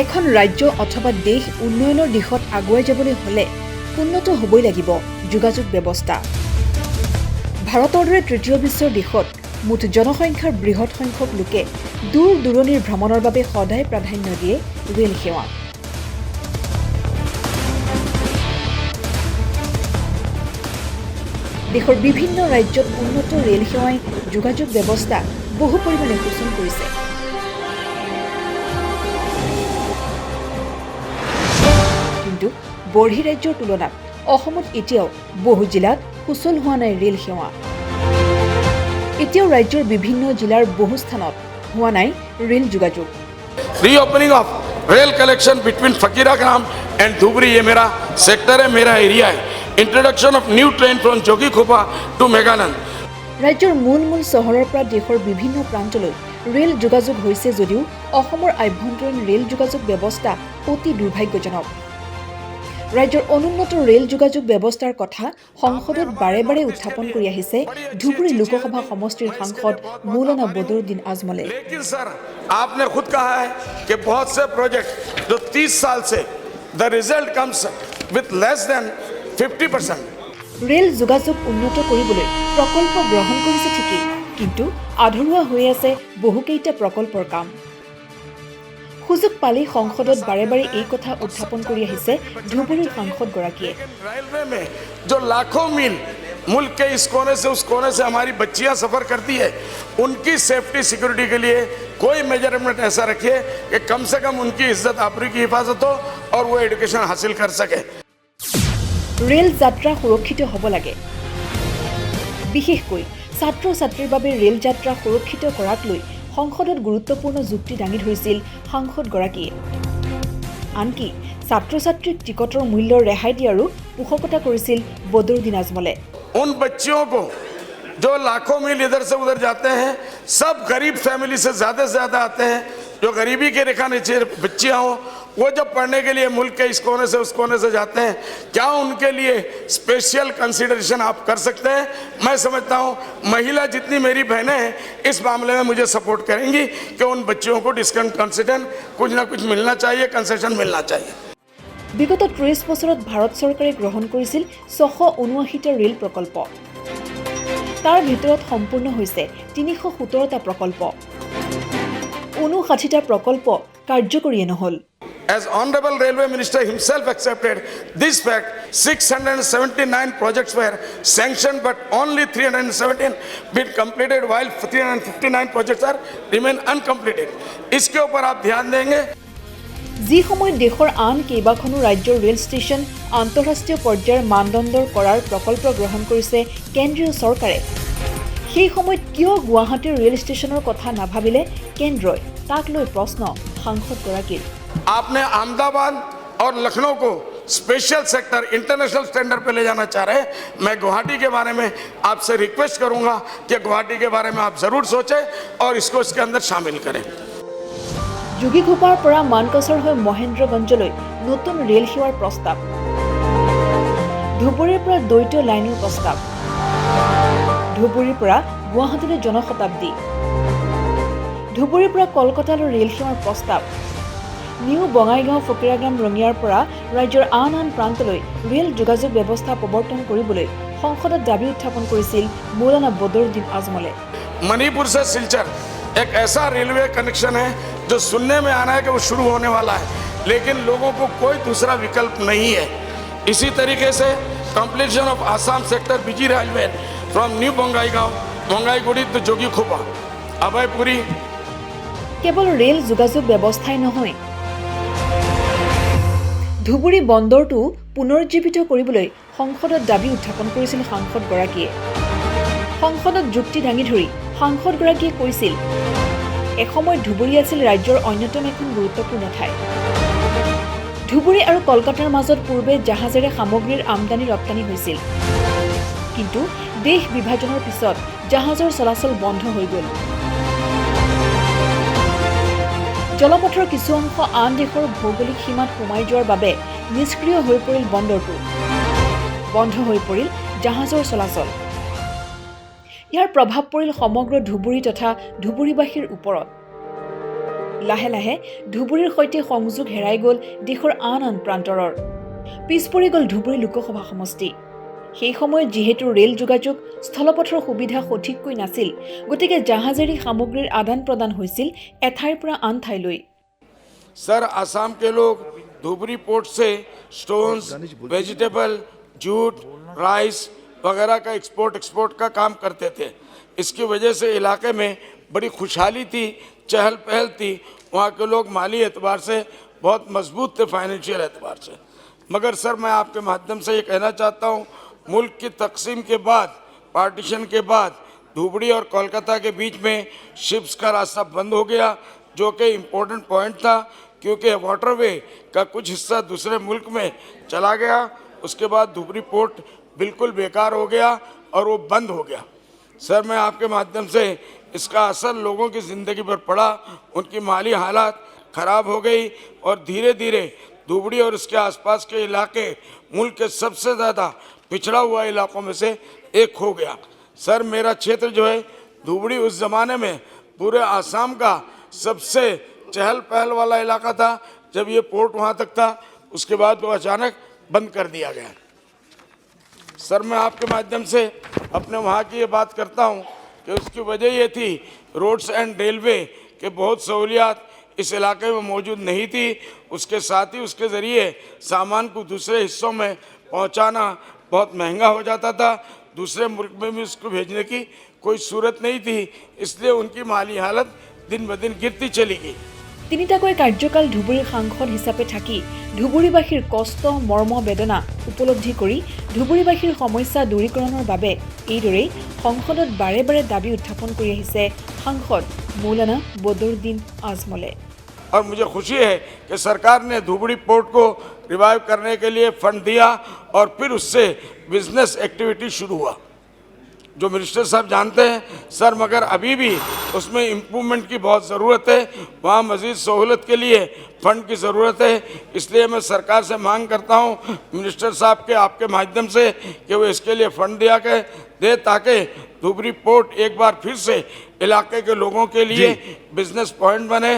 এখন ৰাজ্য অথবা দেশ উন্নয়নৰ দিশত আগুৱাই যাবলৈ হ'লে উন্নত হ'বই লাগিব যোগাযোগ ব্যৱস্থা। ভাৰতৰ দৰে তৃতীয় বিশ্বৰ দেশত মুঠ জনসংখ্যাৰ বৃহৎ সংখ্যক লোকে দূৰ দূৰণিৰ ভ্ৰমণৰ বাবে সদায় প্ৰাধান্য দিয়ে ৰেল সেৱা। দেশৰ বিভিন্ন ৰাজ্যত উন্নত ৰেল সেৱাই যোগাযোগ ব্যৱস্থা বহু পৰিমাণে সুচল কৰিছে। কিন্তু বৰ্হি ৰাজ্যৰ তুলনাত অসমত এতিয়াও বহু জিলাত সুচল হোৱা নাই ৰেল সেৱা। এতিয়াও ৰাজ্যৰ বিভিন্ন জিলাৰ বহু স্থানত হোৱা নাই ৰেল যোগাযোগ। Reopening of rail collection between Fakiragram and Dhubri, ये मेरा सेक्टर है, मेरा एरिया है। Introduction of new train from Jogighopa to Meghalaya. ৰাজ্যৰ মূল চহৰৰ পৰা দেশৰ বিভিন্ন প্ৰান্তলৈ ৰেল যোগাযোগ হৈছে যদিও অসমৰ আভ্যন্তৰীণ ৰেল যোগাযোগ ব্যৱস্থা অতি দুৰ্ভাগ্যজনক। ৰাজ্যৰ অনুন্নত ৰেল যোগাযোগ ব্যৱস্থাৰ কথা সংসদত বাৰে বাৰে উত্থাপন কৰি আহিছে ধুবুৰী লোকসভা সমষ্টিৰ সাংসদ মৌলানা বদৰুদ্দিন আজমলে। लेकिन सर आपने खुद कहा है कि बहुत से प्रोजेक्ट जो 30 साल से the result comes with less than 50%। Rail যোগাযোগ উন্নত কৰিবলৈ প্ৰকল্প গ্ৰহণ কৰিছে ঠিকেই, কিন্তু আধৰুৱা হৈ আছে বহুকেইটা প্ৰকল্পৰ কাম। সুযোগ পালেই সংসদত বাৰে বাৰে এই কথা উত্থাপন কৰি আহিছে ধুবুৰীৰ সাংসদগৰাকীয়ে। रेलवे में जो लाखों मील मुल्क के इस कोने से उस कोने से हमारी बच्चियां सफर करती है, उनकी सेफ्टी सिक्योरिटी के लिए कोई मेजरमेंट ऐसा रखिए कि कम से कम उनकी इज्जत आबरू की हिफाजत हो और वो एजुकेशन हासिल कर सके। ৰেল যাত্ৰা সুৰক্ষিত হ'ব লাগে। বিশেষকৈ ছাত্ৰ ছাত্ৰীৰ বাবে ৰেল যাত্ৰা সুৰক্ষিত কৰাক লৈ সংসদত গুৰুত্বপূৰ্ণ যুক্তি দাঙি ধৰিছিল সাংসদগৰাকীয়ে। আনকি ছাত্ৰ ছাত্ৰীক টিকটৰ মূল্য ৰেহাই দিয়াৰো পোষকতা কৰিছিল বদৰুদ্দিন আজমলে। उन बच्चियों को जो लाखों मील इधर से उधर जाते हैं, सब गरीब फैमिली से ज़्यादा आते हैं। जो गरीबी के रेखा नीचे बच्चियाँ हों, वो जब पढ़ने के लिए मुल्क के इस कोने से उस कोने से जाते हैं, क्या उनके लिए स्पेशल कंसीडरेशन आप कर सकते हैं? मैं समझता हूँ महिला जितनी मेरी बहनें हैं इस मामले में मुझे सपोर्ट करेंगी कि उन बच्चियों को डिस्काउंट कंसेशन कुछ ना कुछ मिलना चाहिए, कंसेशन मिलना चाहिए। বিগত 30 বছৰত ভাৰত চৰকাৰে গ্ৰহণ কৰিছিল 679টা ৰেল প্ৰকল্প। তাৰ ভিতৰত সম্পূৰ্ণ হৈছে 317টা প্ৰকল্প। 59টা প্ৰকল্প কাৰ্যকৰীয়ে নহল। As Honorable Railway Minister himself accepted this fact, 679 projects were sanctioned but only 317 been completed while 359 projects are remain uncompleted. इसके ऊपर आप ध्यान देंगे। যি সময়ত দেশৰ আন কেইবাখনো ৰাজ্যৰ ৰেল ষ্টেচন আন্তঃৰাষ্ট্ৰীয় পৰ্যায়ৰ মানদণ্ডৰ কৰাৰ প্ৰকল্প গ্ৰহণ কৰিছে কেন্দ্ৰীয় চৰকাৰে, সেই সময়ত কিয় গুৱাহাটীৰ ৰেল ষ্টেচনৰ কথা নাভাবিলে কেন্দ্ৰই? তাক লৈ প্ৰশ্ন সাংসদগৰাকীৰ। आपने अहमदाबाद और लखनऊ को स्पेशल सेक्टर इंटरनेशनल स्टैंडर्ड पे ले जाना चाह रहे हैं। मैं गुवाहाटी के बारे में आपसे रिक्वेस्ट करूंगा कि गुवाहाटी के बारे में आप जरूर सोचें और इसको इसके अंदर शामिल करें। যোগীঘোপাৰ পৰা মানকাছৰ হৈ মহেন্দ্ৰগঞ্জলৈ নতুন ৰেল সেৱাৰ প্ৰস্তাৱ, ধুবুৰীৰ পৰা দ্বৈত লাইনৰ প্ৰস্তাৱ, ধুবুৰীৰ পৰা গুৱাহাটীলৈ জনশতাব্দী, ধুবুৰীৰ পৰা কলকাতালৈ ৰেল সেৱাৰ প্ৰস্তাৱ, নিউ বঙাইগাঁও ফকীৰাগ্ৰাম ৰঙিয়াৰ পৰা ৰাজ্যৰ আন প্ৰান্তলৈ ৰেল যোগাযোগ ব্যৱস্থা প্ৰৱৰ্তন কৰিবলৈ সংসদত দাবী উত্থাপন কৰিছিল মৌলানা বদৰুদ্দিন আজমলে। मणिपुर से सिलचर एक ऐसा रेलवे कनेक्शन है जो सुनने में आ रहा है कि वो शुरू होने वाला है, लेकिन लोगों को कोई दूसरा विकल्प नहीं है। इसी तरीके से completion of Assam sector BG railway from new Bongaigaon Bangaiguri to Jogighopa Abhayapuri. কেৱল ৰেল যোগাযোগ ব্যৱস্থাই নহয়, ধুবুৰী বন্দৰটো পুনৰুজ্জীৱিত কৰিবলৈ সংসদত দাবী উত্থাপন কৰিছিল সাংসদগৰাকীয়ে। সংসদত যুক্তি দাঙি ধৰি সাংসদগৰাকীয়ে কৈছিল, এসময়ত ধুবুৰী আছিল ৰাজ্যৰ অন্যতম এখন গুৰুত্বপূৰ্ণ ঠাই। ধুবুৰী আৰু কলকাতাৰ মাজত পূৰ্বে জাহাজেৰে সামগ্ৰীৰ আমদানি ৰপ্তানি হৈছিল, কিন্তু দেশ বিভাজনৰ পিছত জাহাজৰ চলাচল বন্ধ হৈ গ'ল। জলপথৰ কিছু অংশ আন দেশৰ ভৌগোলিক সীমাত সোমাই যোৱাৰ বাবে নিষ্ক্ৰিয় হৈ পৰিল বন্দৰটো, বন্ধ হৈ পৰিল জাহাজৰ চলাচল। ইয়াৰ প্ৰভাৱ পৰিল সমগ্ৰ ধুবুৰী তথা ধুবুৰীবাসীৰ ওপৰত। লাহে লাহে ধুবুৰীৰ সৈতে সংযোগ হেৰাই গ'ল দেশৰ আন আন প্ৰান্তৰৰ। পিছ পৰি গ'ল ধুবুৰী লোকসভা সমষ্টি। সেই সময়ত যিহেতু ৰেল যোগাযোগ স্থলপথৰ সুবিধা সঠিককৈ নাছিল, গতিকে জাহাজেৰী সামগ্ৰীৰ আদান প্ৰদান হৈছিল এঠাইৰ পৰা আন ঠাইলৈ। सर असम के लोग धुबरी पोर्ट से स्टोन्स, वेजिटेबल, जूट, राइस वगैरह का एक्सपोर्ट का काम करते थे। इसकी वजह से इलाके में बड़ी खुशहाली थी, चहल पहल थी। वहाँ के लोग माली एतबार से बहुत मजबूत थे, फाइनेंशियल एतबार से। मगर सर मैं आपके माध्यम से ये कहना चाहता हूँ, मुल्क की तकसीम के बाद, पार्टीशन के बाद धुबरी और कोलकाता के बीच में शिप्स का रास्ता बंद हो गया, जो कि इम्पोर्टेंट पॉइंट था, क्योंकि वाटरवे का कुछ हिस्सा दूसरे मुल्क में चला गया। उसके बाद धुबरी पोर्ट बिल्कुल बेकार हो गया और वो बंद हो गया। सर मैं आपके माध्यम से इसका असर लोगों की ज़िंदगी पर पड़ा, उनकी माली हालात ख़राब हो गई और धीरे धीरे धुबरी और इसके आसपास के इलाके मुल्क के सबसे ज़्यादा पिछड़ा हुआ इलाकों में से एक हो गया। सर मेरा क्षेत्र जो है धुबरी उस ज़माने में पूरे आसाम का सबसे चहल पहल वाला इलाका था, जब ये पोर्ट वहाँ तक था। उसके बाद वो अचानक बंद कर दिया गया। सर मैं आपके माध्यम से अपने वहाँ की ये बात करता हूँ कि उसकी वजह ये थी, रोड्स एंड रेलवे के बहुत सहूलियात इस इलाके में मौजूद नहीं थी। उसके साथ ही उसके ज़रिए सामान को दूसरे हिस्सों में पहुँचाना बहुत महंगा हो जाता था। दूसरे मुल्क में भी उसको भेजने की कोई सूरत नहीं थी, इसलिए उनकी माली हालत दिन ब दिन गिरती चली गई। তিনিটাকৈ কাৰ্যকাল ধুবুৰীৰ সাংসদ হিচাপে থাকি ধুবুৰীবাসীৰ কষ্ট মৰ্ম বেদনা উপলব্ধি কৰি ধুবুৰীবাসীৰ সমস্যা দূৰীকৰণৰ বাবে এইদৰেই সংসদত বাৰে বাৰে দাবী উত্থাপন কৰি আহিছে সাংসদ মৌলানা বদৰুদ্দিন আজমলে। और मुझे खुशी है कि सरकार ने धुबरी पोर्ट को रिवाइव करने के लिए फंड दिया और फिर उससे बिजनेस एक्टिविटी शुरू हुआ, जो मिनिस्टर साहब जानते हैं। सर मगर अभी भी उसमें इम्प्रूवमेंट की बहुत ज़रूरत है, वहाँ मज़ीद सहूलत के लिए फ़ंड की ज़रूरत है। इसलिए मैं सरकार से मांग करता हूँ मिनिस्टर साहब के आपके माध्यम से कि वो इसके लिए फ़ंड दिया दे, ताकि धुबरी पोर्ट एक बार फिर से इलाके के लोगों के लिए बिजनेस पॉइंट बने।